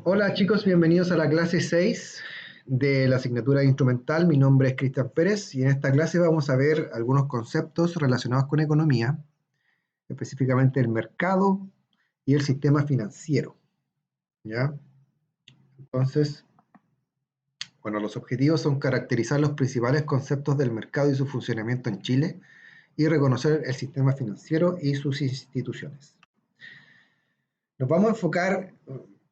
Hola chicos, bienvenidos a la clase 6 de la asignatura de instrumental. Mi nombre es Cristian Pérez y en esta clase vamos a ver algunos conceptos relacionados con economía, específicamente el mercado y el sistema financiero. ¿Ya? Entonces, bueno, los objetivos son caracterizar los principales conceptos del mercado y su funcionamiento en Chile y reconocer el sistema financiero y sus instituciones. Nos vamos a enfocar,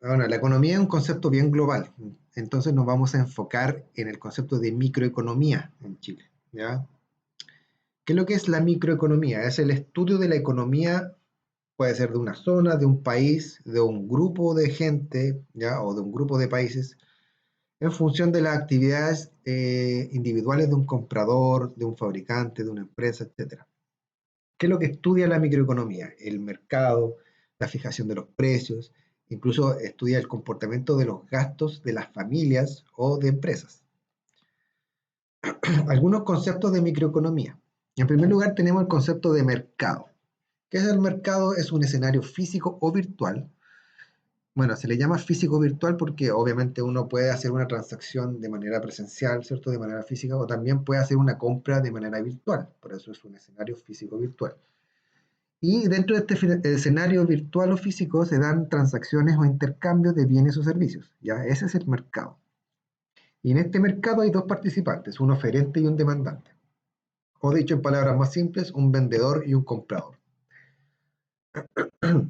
bueno, la economía es un concepto bien global, entonces nos vamos a enfocar en el concepto de microeconomía en Chile, ¿ya? ¿Qué es lo que es la microeconomía? Es el estudio de la economía, puede ser de una zona, de un país, de un grupo de gente, ¿ya? O de un grupo de países, en función de las actividades individuales de un comprador, de un fabricante, de una empresa, etcétera. ¿Qué es lo que estudia la microeconomía? El mercado, la fijación de los precios, incluso estudia el comportamiento de los gastos de las familias o de empresas. Algunos conceptos de microeconomía. En primer lugar tenemos el concepto de mercado. ¿Qué es el mercado? Es un escenario físico o virtual. Bueno, se le llama físico virtual porque obviamente uno puede hacer una transacción de manera presencial, ¿cierto? De manera física, o también puede hacer una compra de manera virtual. Por eso es un escenario físico virtual. Y dentro de este escenario virtual o físico se dan transacciones o intercambios de bienes o servicios. ¿Ya? Ese es el mercado. Y en este mercado hay dos participantes, un oferente y un demandante. O dicho en palabras más simples, un vendedor y un comprador.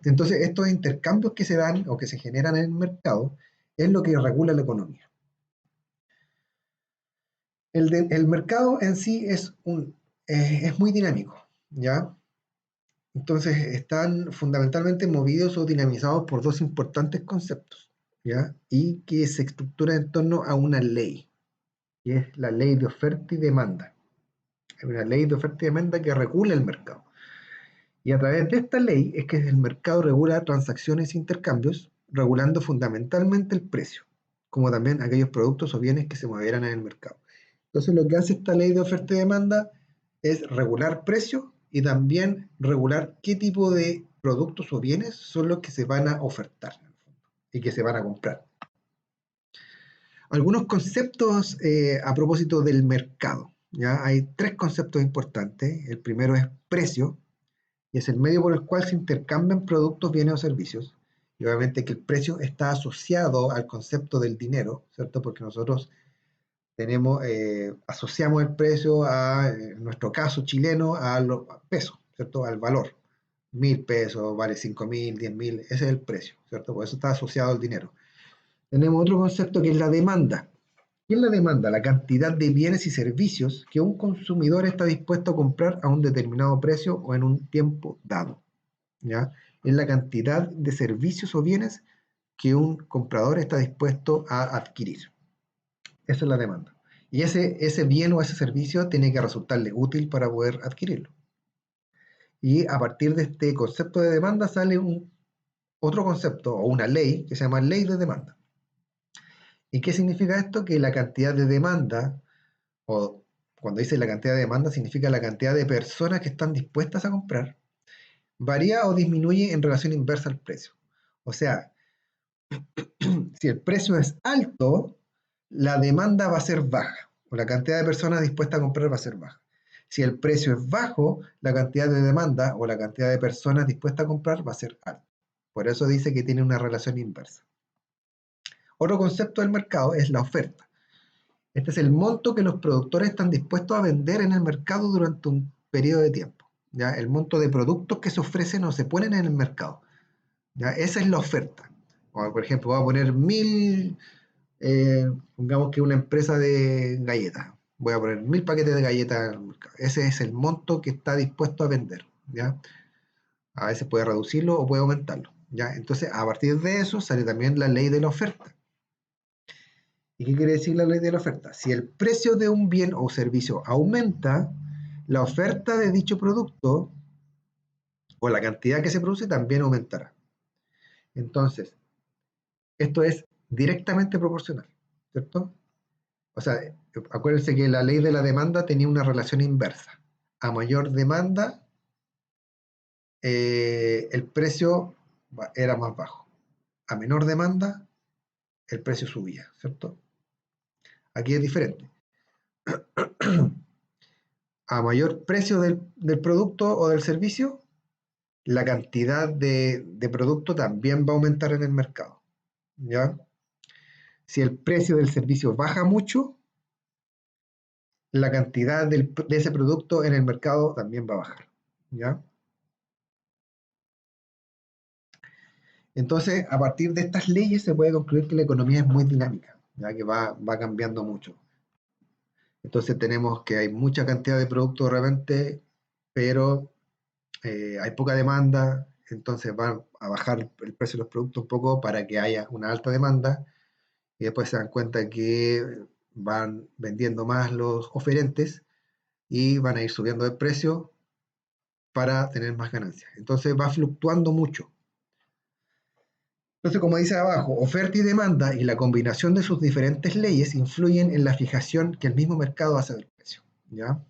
Entonces, estos intercambios que se dan o que se generan en el mercado es lo que regula la economía. El mercado en sí es muy dinámico, ¿ya? Entonces están fundamentalmente movidos o dinamizados por dos importantes conceptos, ¿ya? Y que se estructura en torno a una ley, que es la ley de oferta y demanda. Es una ley de oferta y demanda que regula el mercado. Y a través de esta ley es que el mercado regula transacciones e intercambios, regulando fundamentalmente el precio, como también aquellos productos o bienes que se movieran en el mercado. Entonces lo que hace esta ley de oferta y demanda es regular precios y también regular qué tipo de productos o bienes son los que se van a ofertar y que se van a comprar. Algunos conceptos a propósito del mercado. ¿Ya? Hay tres conceptos importantes. El primero es precio, y es el medio por el cual se intercambian productos, bienes o servicios. Y obviamente que el precio está asociado al concepto del dinero, ¿cierto? Porque nosotros asociamos el precio en nuestro caso chileno, a los pesos, ¿cierto? Al valor. 1.000 pesos, vale 5.000, 10.000, ese es el precio, ¿cierto? Por eso está asociado al dinero. Tenemos otro concepto que es la demanda. ¿Qué es la demanda? La cantidad de bienes y servicios que un consumidor está dispuesto a comprar a un determinado precio o en un tiempo dado. ¿Ya? Es la cantidad de servicios o bienes que un comprador está dispuesto a adquirir. Esa es la demanda. Y ese bien o ese servicio tiene que resultarle útil para poder adquirirlo. Y a partir de este concepto de demanda sale otro concepto o una ley que se llama ley de demanda. ¿Y qué significa esto? Que la cantidad de demanda, o cuando dice la cantidad de demanda, significa la cantidad de personas que están dispuestas a comprar, varía o disminuye en relación inversa al precio. O sea, si el precio es alto, la demanda va a ser baja, o la cantidad de personas dispuestas a comprar va a ser baja. Si el precio es bajo, la cantidad de demanda o la cantidad de personas dispuestas a comprar va a ser alta. Por eso dice que tiene una relación inversa. Otro concepto del mercado es la oferta. Este es el monto que los productores están dispuestos a vender en el mercado durante un periodo de tiempo. ¿Ya? El monto de productos que se ofrecen o se ponen en el mercado. ¿Ya? Esa es la oferta. O, por ejemplo, voy a poner 1.000, pongamos que una empresa de galletas. Voy a poner 1.000 paquetes de galletas en el mercado. Ese es el monto que está dispuesto a vender. ¿Ya? A veces puede reducirlo o puede aumentarlo. ¿Ya? Entonces, a partir de eso sale también la ley de la oferta. ¿Y qué quiere decir la ley de la oferta? Si el precio de un bien o servicio aumenta, la oferta de dicho producto o la cantidad que se produce también aumentará. Entonces, esto es directamente proporcional, ¿cierto? O sea, acuérdense que la ley de la demanda tenía una relación inversa. A mayor demanda, el precio era más bajo. A menor demanda, el precio subía, ¿cierto? Aquí es diferente. A mayor precio del producto o del servicio, la cantidad de producto también va a aumentar en el mercado, ¿ya? Si el precio del servicio baja mucho, la cantidad de ese producto en el mercado también va a bajar, ¿ya? Entonces, a partir de estas leyes se puede concluir que la economía es muy dinámica, ya que va cambiando mucho. Entonces tenemos que hay mucha cantidad de productos de repente, pero hay poca demanda, entonces va a bajar el precio de los productos un poco para que haya una alta demanda y después se dan cuenta que van vendiendo más los oferentes y van a ir subiendo de precio para tener más ganancias. Entonces va fluctuando mucho. Entonces, como dice abajo, oferta y demanda y la combinación de sus diferentes leyes influyen en la fijación que el mismo mercado hace del precio, ¿ya?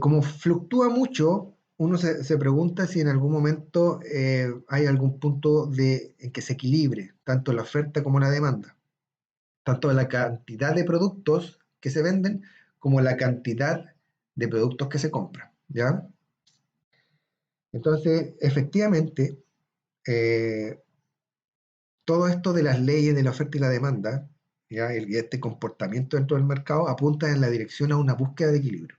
Como fluctúa mucho, uno se pregunta si en algún momento hay algún punto en que se equilibre tanto la oferta como la demanda, tanto la cantidad de productos que se venden como la cantidad de productos que se compran, ¿ya? Entonces, efectivamente, eh, todo esto de las leyes de la oferta y la demanda, ¿ya? Este comportamiento dentro del mercado apunta en la dirección a una búsqueda de equilibrio.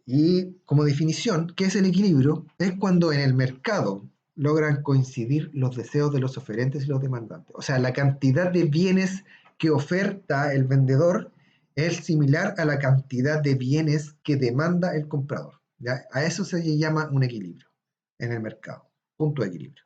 Y como definición, ¿qué es el equilibrio? Es cuando en el mercado logran coincidir los deseos de los oferentes y los demandantes. O sea, la cantidad de bienes que oferta el vendedor es similar a la cantidad de bienes que demanda el comprador, ¿ya? A eso se le llama un equilibrio en el mercado, punto de equilibrio.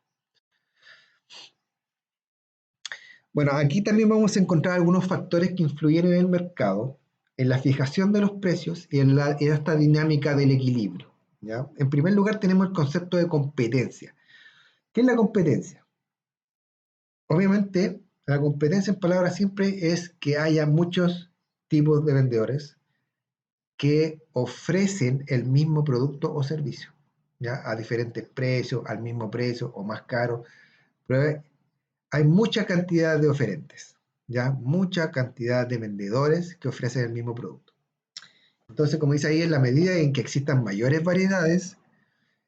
Bueno, aquí también vamos a encontrar algunos factores que influyen en el mercado, en la fijación de los precios y en esta dinámica del equilibrio, ¿ya? En primer lugar tenemos el concepto de competencia. ¿Qué es la competencia? Obviamente, la competencia en palabras siempre es que haya muchos tipos de vendedores que ofrecen el mismo producto o servicio, ¿ya? A diferentes precios, al mismo precio o más caro, pero hay mucha cantidad de oferentes, ¿ya? Mucha cantidad de vendedores que ofrecen el mismo producto. Entonces, como dice ahí, en la medida en que existan mayores variedades,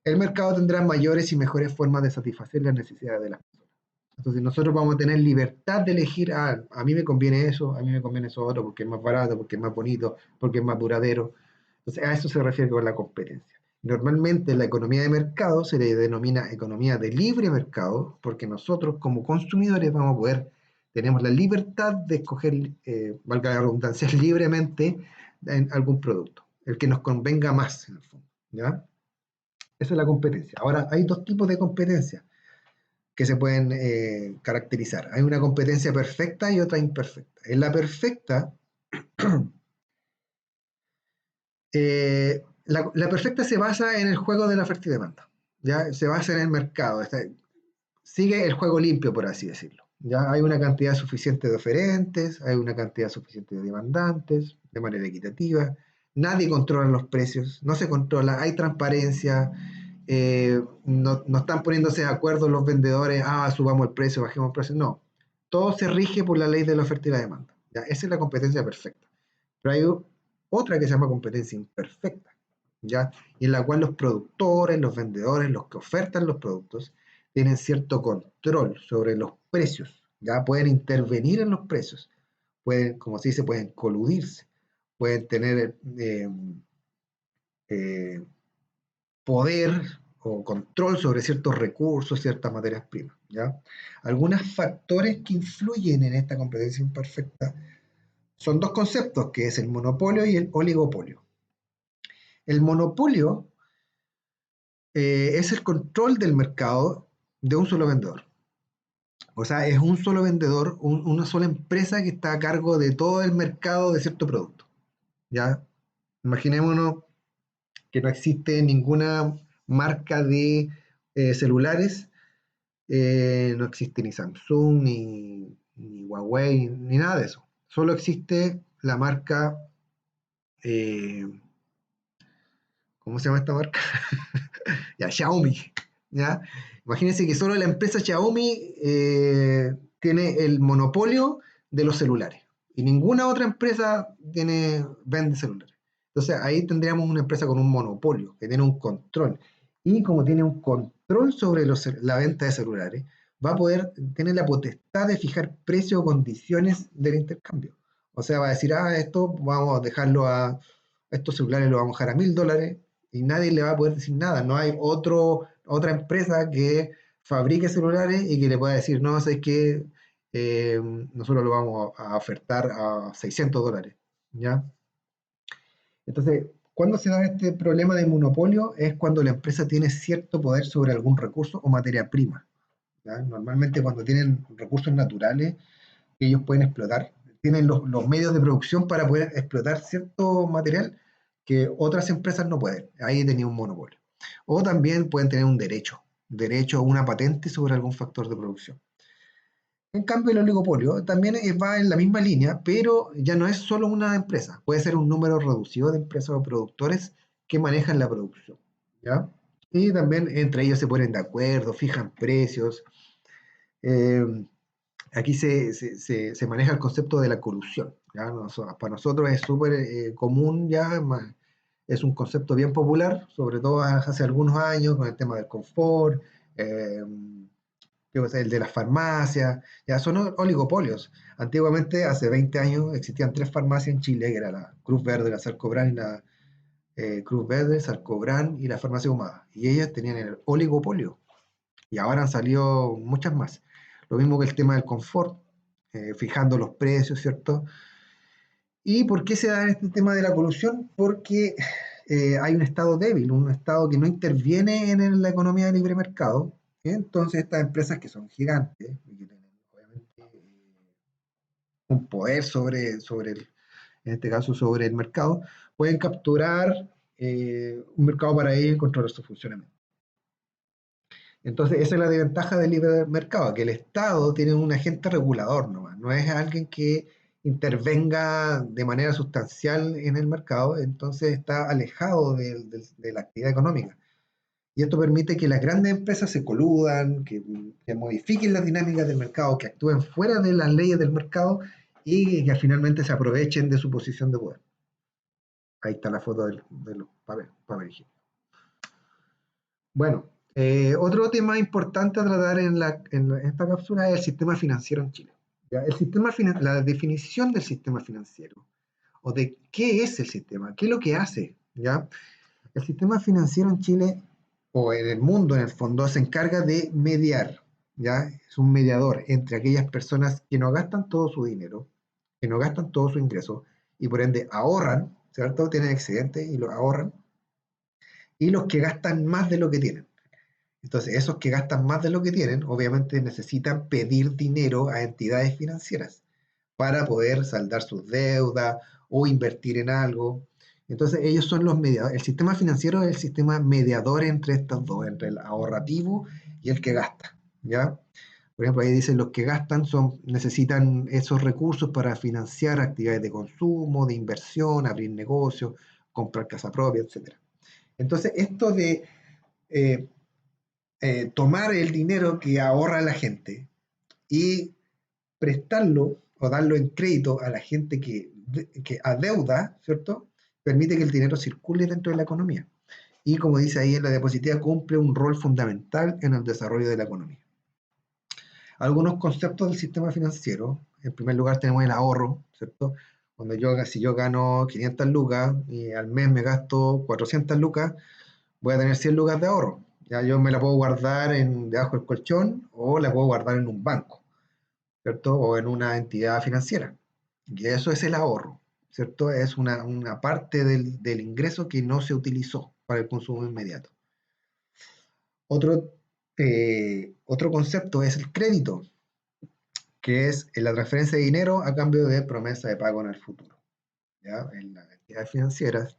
el mercado tendrá mayores y mejores formas de satisfacer las necesidades de las personas. Entonces, nosotros vamos a tener libertad de elegir, a mí me conviene eso, a mí me conviene eso otro, porque es más barato, porque es más bonito, porque es más duradero. Entonces, a eso se refiere con la competencia. Normalmente la economía de mercado se le denomina economía de libre mercado, porque nosotros como consumidores vamos a poder, tenemos la libertad de escoger, valga la redundancia, libremente en algún producto, el que nos convenga más en el fondo, ¿ya? Esa es la competencia. Ahora, hay dos tipos de competencia que se pueden caracterizar. Hay una competencia perfecta y otra imperfecta. En la perfecta, la perfecta se basa en el juego de la oferta y demanda, ¿ya? Se basa en el mercado, sigue el juego limpio, por así decirlo. Ya hay una cantidad suficiente de oferentes, hay una cantidad suficiente de demandantes, de manera equitativa. Nadie controla los precios, no se controla, hay transparencia, no están poniéndose de acuerdo los vendedores, subamos el precio, bajemos el precio. No, todo se rige por la ley de la oferta y la demanda. ¿Ya? Esa es la competencia perfecta. Pero hay otra que se llama competencia imperfecta, ¿ya? Y en la cual los productores, los vendedores, los que ofertan los productos, tienen cierto control sobre los precios, ya pueden intervenir en los precios, pueden, como se dice, pueden coludirse, pueden tener eh, poder o control sobre ciertos recursos, ciertas materias primas, ¿ya? Algunos factores que influyen en esta competencia imperfecta son dos conceptos, que es el monopolio y el oligopolio. El monopolio es el control del mercado de un solo vendedor. O sea, es un solo vendedor, una sola empresa que está a cargo de todo el mercado de cierto producto. ¿Ya? Imaginémonos que no existe ninguna marca de celulares, no existe ni Samsung, ni Huawei, ni nada de eso. Solo existe la marca, eh, ¿cómo se llama esta marca? Ya, Xiaomi, ¿ya? Imagínense que solo la empresa Xiaomi tiene el monopolio de los celulares y ninguna otra empresa vende celulares. Entonces ahí tendríamos una empresa con un monopolio, que tiene un control. Y como tiene un control sobre la venta de celulares, va a poder tener la potestad de fijar precios o condiciones del intercambio. O sea, va a decir, esto vamos a dejarlo estos celulares los vamos a dejar a $1000 y nadie le va a poder decir nada. No hay otra empresa que fabrique celulares y que le pueda decir, no, es que nosotros lo vamos a ofertar a $600, ¿ya? Entonces, ¿cuándo se da este problema de monopolio? Es cuando la empresa tiene cierto poder sobre algún recurso o materia prima, ¿ya? Normalmente cuando tienen recursos naturales que ellos pueden explotar, tienen los medios de producción para poder explotar cierto material que otras empresas no pueden. Ahí tenía un monopolio. O también pueden tener un derecho a una patente sobre algún factor de producción. En cambio, el oligopolio también va en la misma línea, pero ya no es solo una empresa, puede ser un número reducido de empresas o productores que manejan la producción, ¿ya? Y también entre ellos se ponen de acuerdo, fijan precios. eh, Aquí se maneja el concepto de la colusión, ¿ya? Para nosotros es súper común ya, es un concepto bien popular, sobre todo hace algunos años con el tema del confort, eh, el de las farmacias, ya son oligopolios. Antiguamente, hace 20 años, existían tres farmacias en Chile, que era la Cruz Verde, la Sarcobran y la Cruz Verde, Sarcobran y la Farmacia Humada. Y ellas tenían el oligopolio. Y ahora han salido muchas más. Lo mismo que el tema del confort, fijando los precios, ¿cierto? ¿Y por qué se da este tema de la colusión? Porque hay un Estado débil, un Estado que no interviene en la economía de libre mercado. Entonces, estas empresas que son gigantes y que tienen obviamente un poder en este caso, sobre el mercado, pueden capturar un mercado para ellos y controlar su funcionamiento. Entonces, esa es la desventaja del libre mercado, que el Estado tiene un agente regulador nomás, no es alguien que intervenga de manera sustancial en el mercado, entonces está alejado de la actividad económica. Y esto permite que las grandes empresas se coludan, que modifiquen las dinámicas del mercado, que actúen fuera de las leyes del mercado y que finalmente se aprovechen de su posición de poder. Ahí está la foto de los papel higiénico. Bueno, otro tema importante a tratar en esta cápsula es el sistema financiero en Chile. ¿Ya? La definición del sistema financiero, o de qué es el sistema, qué es lo que hace. ¿Ya? El sistema financiero en Chile, o en el mundo en el fondo, se encarga de mediar. ¿Ya? Es un mediador entre aquellas personas que no gastan todo su dinero, que no gastan todo su ingreso, y por ende ahorran, ¿cierto? Tienen excedentes y lo ahorran, y los que gastan más de lo que tienen. Entonces, esos que gastan más de lo que tienen, obviamente necesitan pedir dinero a entidades financieras para poder saldar sus deudas o invertir en algo. Entonces, ellos son los mediadores. El sistema financiero es el sistema mediador entre estos dos, entre el ahorrativo y el que gasta, ¿ya? Por ejemplo, ahí dicen los que gastan necesitan esos recursos para financiar actividades de consumo, de inversión, abrir negocios, comprar casa propia, etc. Entonces, esto de eh, tomar el dinero que ahorra la gente y prestarlo o darlo en crédito a la gente que adeuda, ¿cierto? Permite que el dinero circule dentro de la economía. Y como dice ahí en la diapositiva, cumple un rol fundamental en el desarrollo de la economía. Algunos conceptos del sistema financiero. En primer lugar tenemos el ahorro, ¿cierto? Si yo gano 500 lucas y al mes me gasto 400 lucas, voy a tener 100 lucas de ahorro. Ya yo me la puedo guardar debajo del colchón o la puedo guardar en un banco, ¿cierto? O en una entidad financiera. Y eso es el ahorro, ¿cierto? Es una parte del ingreso que no se utilizó para el consumo inmediato. Otro concepto es el crédito, que es la transferencia de dinero a cambio de promesa de pago en el futuro. ¿Ya? En las entidades financieras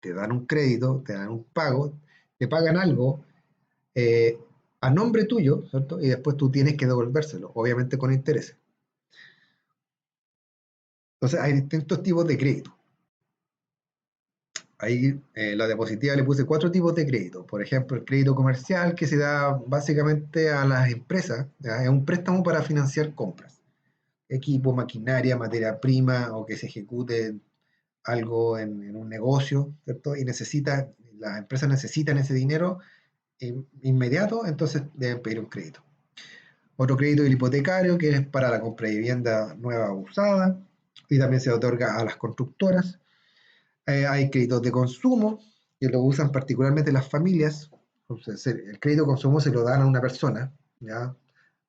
te dan un crédito, te dan un pago, te pagan algo eh, a nombre tuyo, ¿cierto? Y después tú tienes que devolvérselo, obviamente con intereses. Entonces hay distintos tipos de crédito. Ahí la diapositiva le puse 4 tipos de crédito. Por ejemplo, el crédito comercial que se da básicamente a las empresas, ¿ya? Es un préstamo para financiar compras, equipo, maquinaria, materia prima o que se ejecute algo en un negocio, ¿cierto? Y las empresas necesitan ese dinero inmediato, entonces deben pedir un crédito. Otro crédito hipotecario que es para la compra de vivienda nueva o usada y también se otorga a las constructoras. Hay créditos de consumo que lo usan particularmente las familias. Entonces, el crédito de consumo se lo dan a una persona, ¿ya?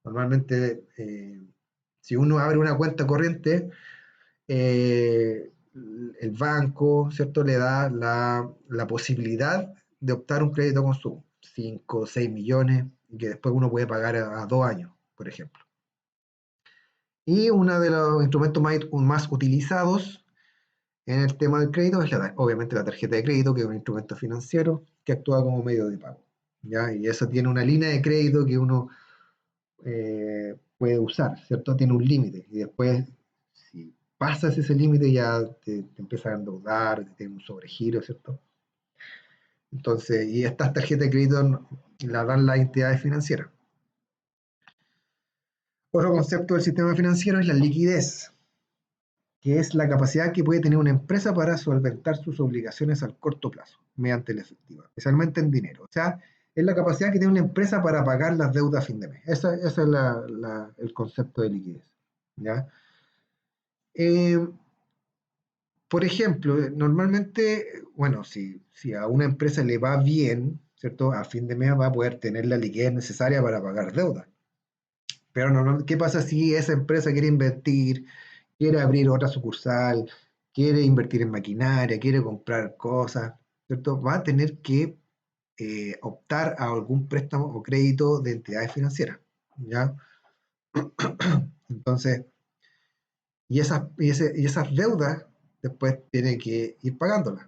Normalmente, si uno abre una cuenta corriente, eh, el banco, ¿cierto? Le da la posibilidad de optar un crédito de consumo, 5 o 6 millones, y que después uno puede pagar a 2 años, por ejemplo. Y uno de los instrumentos más utilizados en el tema del crédito es obviamente la tarjeta de crédito, que es un instrumento financiero que actúa como medio de pago, ¿ya? Y eso tiene una línea de crédito que uno puede usar, ¿cierto? Tiene un límite y después, si pasas ese límite, ya te empiezas a endeudar, te tiene un sobregiro, ¿cierto? Entonces, y estas tarjetas de crédito las dan las entidades financieras. Otro concepto del sistema financiero es la liquidez, que es la capacidad que puede tener una empresa para solventar sus obligaciones al corto plazo, mediante el efectivo, especialmente en dinero. O sea, es la capacidad que tiene una empresa para pagar las deudas a fin de mes. Ese es el concepto de liquidez, ¿ya? Eh, por ejemplo, normalmente, bueno, si a una empresa le va bien, ¿cierto? A fin de mes va a poder tener la liquidez necesaria para pagar deudas. Pero normalmente, ¿qué pasa si esa empresa quiere invertir, quiere abrir otra sucursal, quiere invertir en maquinaria, quiere comprar cosas, ¿cierto? Va a tener que optar a algún préstamo o crédito de entidades financieras, ¿ya? Entonces, y esas deudas después tiene que ir pagándolas.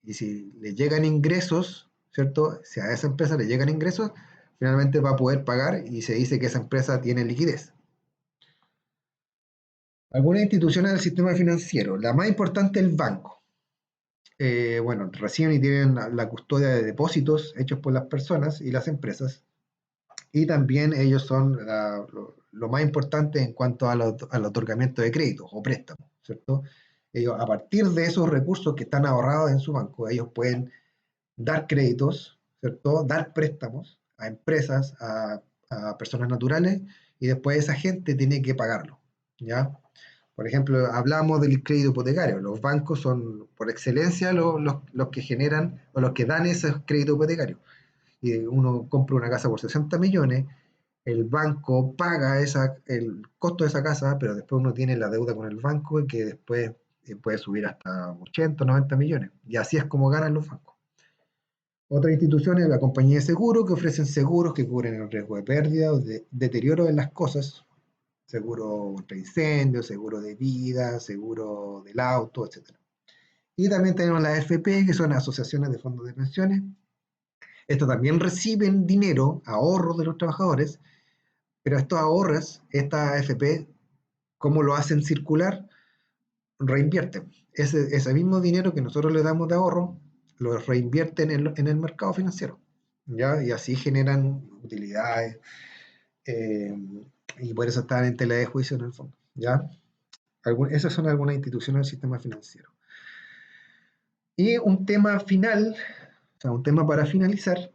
Y si le llegan ingresos, ¿cierto? Si a esa empresa le llegan ingresos, finalmente va a poder pagar y se dice que esa empresa tiene liquidez. Algunas instituciones del sistema financiero, la más importante es el banco. Bueno, reciben y tienen la custodia de depósitos hechos por las personas y las empresas. Y también ellos son lo más importante en cuanto al otorgamiento de créditos o préstamos, ¿cierto? Ellos, a partir de esos recursos que están ahorrados en su banco, ellos pueden dar créditos, ¿cierto? Dar préstamos a empresas, a personas naturales, y después esa gente tiene que pagarlo, ¿ya? Por ejemplo, hablamos del crédito hipotecario. Los bancos son, por excelencia, los que generan o los que dan esos créditos hipotecarios. Y uno compra una casa por 60 millones, el banco paga el costo de esa casa, pero después uno tiene la deuda con el banco que después puede subir hasta 80 o 90 millones. Y así es como ganan los bancos. Otra institución es la compañía de seguro, que ofrecen seguros que cubren el riesgo de pérdida o de deterioro de las cosas, seguro contra incendio, seguro de vida, seguro del auto, etc. Y también tenemos las AFP, que son asociaciones de fondos de pensiones. Estos también reciben dinero, ahorros de los trabajadores, pero estos ahorros, estas AFP, ¿cómo lo hacen circular? Reinvierten. Ese mismo dinero que nosotros le damos de ahorro, lo reinvierten en el mercado financiero, ¿ya? Y así generan utilidades, eh, y por eso están en tela de juicio en el fondo, ¿ya? Esas son algunas instituciones del sistema financiero. Y un tema final, o sea, un tema para finalizar,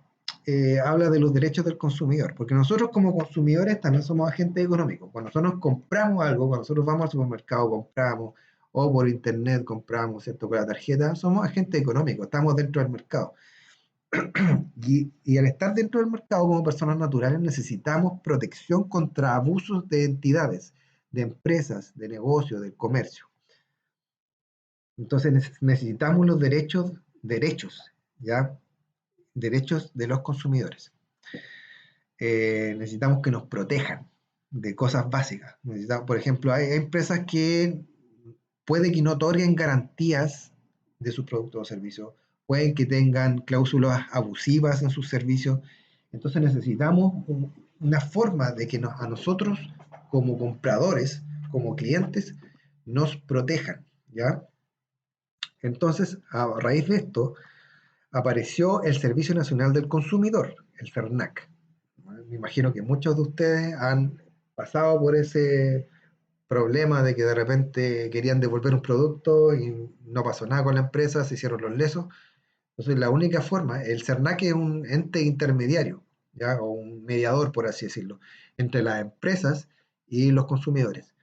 habla de los derechos del consumidor, porque nosotros como consumidores también somos agentes económicos. Cuando nosotros compramos algo, cuando nosotros vamos al supermercado, compramos, o por internet compramos, ¿cierto? Con la tarjeta, somos agentes económicos, estamos dentro del mercado. Y al estar dentro del mercado como personas naturales necesitamos protección contra abusos de entidades, de empresas, de negocios, del comercio. Entonces necesitamos los derechos, ¿ya? Derechos de los consumidores. Necesitamos que nos protejan de cosas básicas. Por ejemplo, hay empresas que puede que no otorguen garantías de sus productos o servicios, pueden que tengan cláusulas abusivas en sus servicios. Entonces necesitamos una forma de que a nosotros, como compradores, como clientes, nos protejan, ¿ya? Entonces, a raíz de esto, apareció el Servicio Nacional del Consumidor, el CERNAC. Me imagino que muchos de ustedes han pasado por ese problema de que de repente querían devolver un producto y no pasó nada con la empresa, se hicieron los lesos. Entonces, la única forma, el CERNAC es un ente intermediario, ¿ya? O un mediador, por así decirlo, entre las empresas y los consumidores.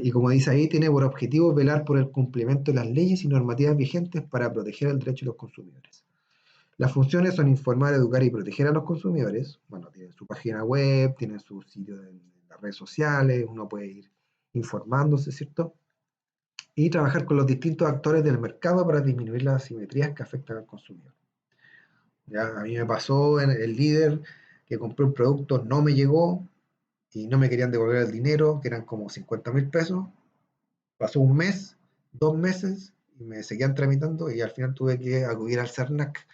Y como dice ahí, tiene por objetivo velar por el cumplimiento de las leyes y normativas vigentes para proteger el derecho de los consumidores. Las funciones son informar, educar y proteger a los consumidores. Bueno, tienen su página web, tienen su sitio en las redes sociales, uno puede ir informándose, ¿cierto? Y trabajar con los distintos actores del mercado para disminuir las asimetrías que afectan al consumidor. Ya, a mí me pasó en el líder que compré un producto, no me llegó y no me querían devolver el dinero, que eran como 50.000 pesos. Pasó un mes, 2 meses y me seguían tramitando y al final tuve que acudir al CERNAC.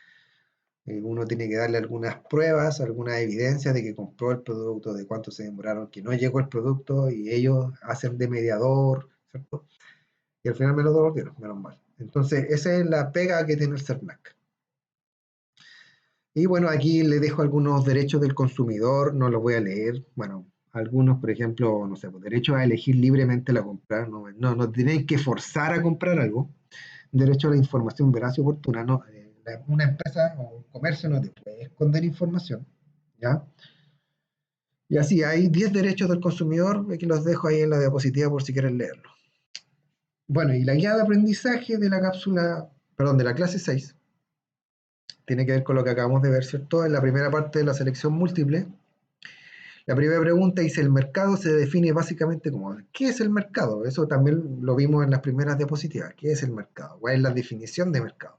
Uno tiene que darle algunas pruebas, algunas evidencias de que compró el producto, de cuánto se demoraron, que no llegó el producto y ellos hacen de mediador, ¿cierto? Y al final me lo devolvieron, menos mal. Entonces, esa es la pega que tiene el CERNAC. Y bueno, aquí le dejo algunos derechos del consumidor, no los voy a leer. Bueno, algunos, por ejemplo, no sé, pues, derecho a elegir libremente la compra, no tenéis que forzar a comprar algo. Derecho a la información veraz y oportuna, no, una empresa o un comercio no te puede esconder información, ¿ya? Y así, hay 10 derechos del consumidor, que los dejo ahí en la diapositiva por si quieren leerlo. Bueno, y la guía de aprendizaje de la cápsula, perdón, de la clase 6, tiene que ver con lo que acabamos de ver, ¿cierto? En la primera parte de la selección múltiple, la primera pregunta dice, el mercado se define básicamente como, ¿qué es el mercado? Eso también lo vimos en las primeras diapositivas. ¿Qué es el mercado? ¿Cuál es la definición de mercado?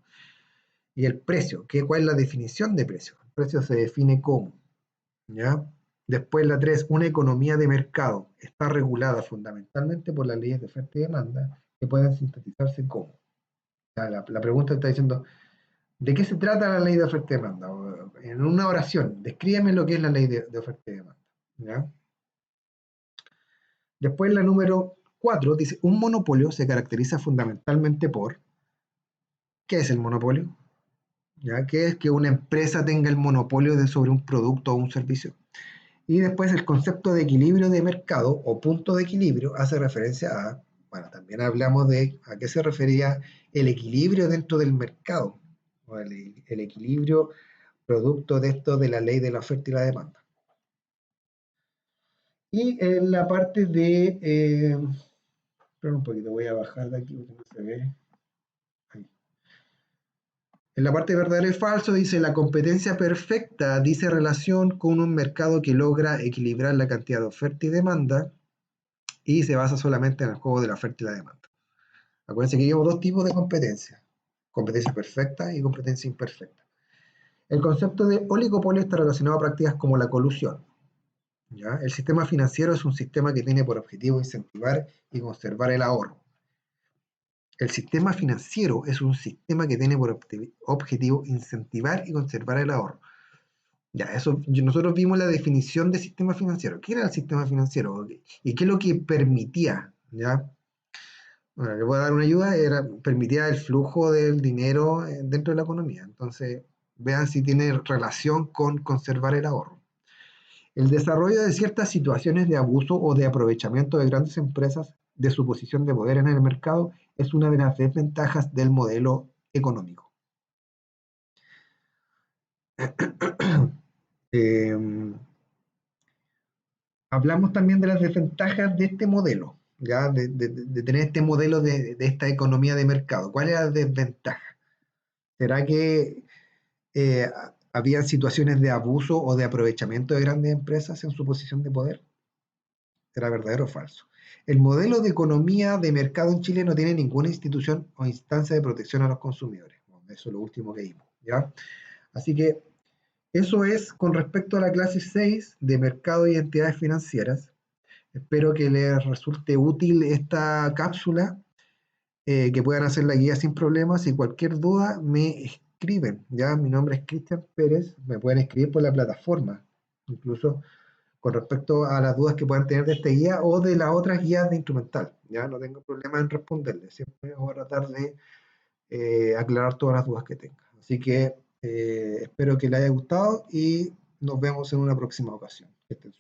Y el precio, ¿cuál es la definición de precio? El precio se define como, ¿ya? Después la 3, una economía de mercado está regulada fundamentalmente por las leyes de oferta y demanda que pueden sintetizarse como. La pregunta está diciendo, ¿de qué se trata la ley de oferta y demanda? En una oración, descríbeme lo que es la ley de oferta y demanda, ¿ya? Después la número 4 dice, un monopolio se caracteriza fundamentalmente por, ¿qué es el monopolio? ¿Ya? ¿Qué es que una empresa tenga el monopolio sobre un producto o un servicio? Y después el concepto de equilibrio de mercado o punto de equilibrio hace referencia a, bueno, también hablamos de a qué se refería el equilibrio dentro del mercado, o el equilibrio producto de esto de la ley de la oferta y la demanda. Y en la parte de, espera un poquito, voy a bajar de aquí porque no se ve. Ahí. En la parte de verdadero y falso dice la competencia perfecta dice relación con un mercado que logra equilibrar la cantidad de oferta y demanda y se basa solamente en el juego de la oferta y la demanda. Acuérdense que llevamos dos tipos de competencia, competencia perfecta y competencia imperfecta. El concepto de oligopolio está relacionado a prácticas como la colusión. ¿Ya? El sistema financiero es un sistema que tiene por objetivo incentivar y conservar el ahorro. El sistema financiero es un sistema que tiene por objetivo incentivar y conservar el ahorro. Ya, eso, nosotros vimos la definición de sistema financiero. ¿Qué era el sistema financiero? ¿Y qué es lo que permitía? ¿Ya? Bueno, le voy a dar una ayuda, permitía el flujo del dinero dentro de la economía. Entonces, vean si tiene relación con conservar el ahorro. El desarrollo de ciertas situaciones de abuso o de aprovechamiento de grandes empresas de su posición de poder en el mercado es una de las desventajas del modelo económico. Eh, hablamos también de las desventajas de este modelo, ¿ya? De tener este modelo de esta economía de mercado. ¿Cuál es la desventaja? ¿Será que eh, había situaciones de abuso o de aprovechamiento de grandes empresas en su posición de poder? ¿Será verdadero o falso? El modelo de economía de mercado en Chile no tiene ninguna institución o instancia de protección a los consumidores. Bueno, eso es lo último que vimos, ¿ya? Así que eso es con respecto a la clase 6 de mercado y entidades financieras. Espero que les resulte útil esta cápsula, que puedan hacer la guía sin problemas y cualquier duda me escriben. Ya, mi nombre es Cristian Pérez, me pueden escribir por la plataforma, incluso con respecto a las dudas que puedan tener de esta guía o de las otras guías de instrumental. Ya no tengo problema en responderles, siempre voy a tratar de aclarar todas las dudas que tenga. Así que espero que le haya gustado y nos vemos en una próxima ocasión. Que estén